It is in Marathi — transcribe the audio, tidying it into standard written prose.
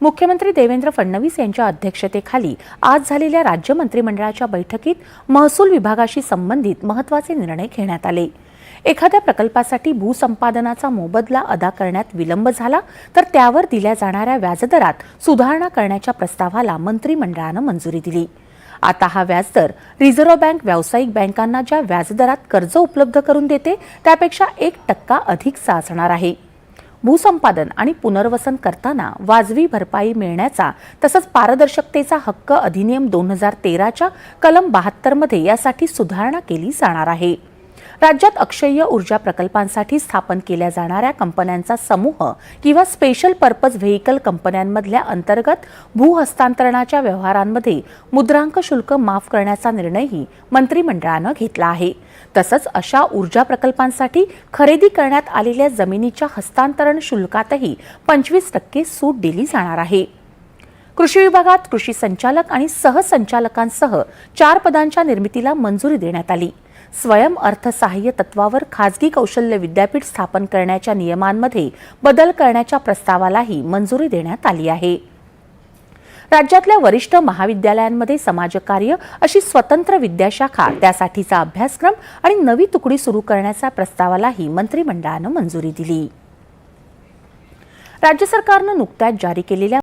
मुख्यमंत्री देवेंद्र फडणवीस यांच्या अध्यक्षतेखाली आज झालेल्या राज्य मंत्रिमंडळाच्या बैठकीत महसूल विभागाशी संबंधित महत्त्वाचे निर्णय घेण्यात आले। एखाद्या प्रकल्पासाठी भूसंपादनाचा मोबदला अदा करण्यात विलंब झाला तर त्यावर दिल्या जाणाऱ्या व्याजदरात सुधारणा करण्याच्या प्रस्तावाला मंत्रिमंडळानं मंजुरी दिली। आता हा व्याजदर रिझर्व्ह बँक व्यावसायिक बँकांना ज्या व्याजदरात कर्ज उपलब्ध करून देते त्यापेक्षा 1% अधिकचा असणार आहे। भूसंपादन आणि पुनर्वसन करताना वाजवी भरपाई मिळण्याचा तसंच पारदर्शकतेचा हक्क अधिनियम 2013च्या कलम 72 मध्ये यासाठी सुधारणा केली जाणार आहे। राज्यात अक्षय्य ऊर्जा प्रकल्पांसाठी स्थापन केल्या जाणाऱ्या कंपन्यांचा समूह किंवा स्पेशल पर्पज व्हेइकल कंपन्यांमधल्या अंतर्गत भू हस्तांतरणाच्या व्यवहारांमध्ये मुद्रांक शुल्क माफ करण्याचा निर्णयही मंत्रिमंडळानं घेतला आहे। तसंच अशा ऊर्जा प्रकल्पांसाठी खरेदी करण्यात आलेल्या जमिनीच्या हस्तांतरण शुल्कातही 25% सूट दिली जाणार आहे। कृषी विभागात कृषी संचालक आणि सहसंचालकांसह 4 पदांच्या निर्मितीला मंजुरी देण्यात आली। स्वयं अर्थसहाय्य तत्वावर खाजगी कौशल्य विद्यापीठ स्थापन करण्याच्या नियमांमध्ये बदल करण्याच्या प्रस्तावालाही मंजुरी देण्यात आली आहे। राज्यातल्या वरिष्ठ महाविद्यालयांमध्ये समाजकार्य अशी स्वतंत्र विद्याशाखा, त्यासाठीचा अभ्यासक्रम आणि नवी तुकडी सुरू करण्याच्या प्रस्तावालाही मंत्रिमंडळानं मंजुरी दिली। राज्य सरकारनं नुकत्याच जारी केलेल्या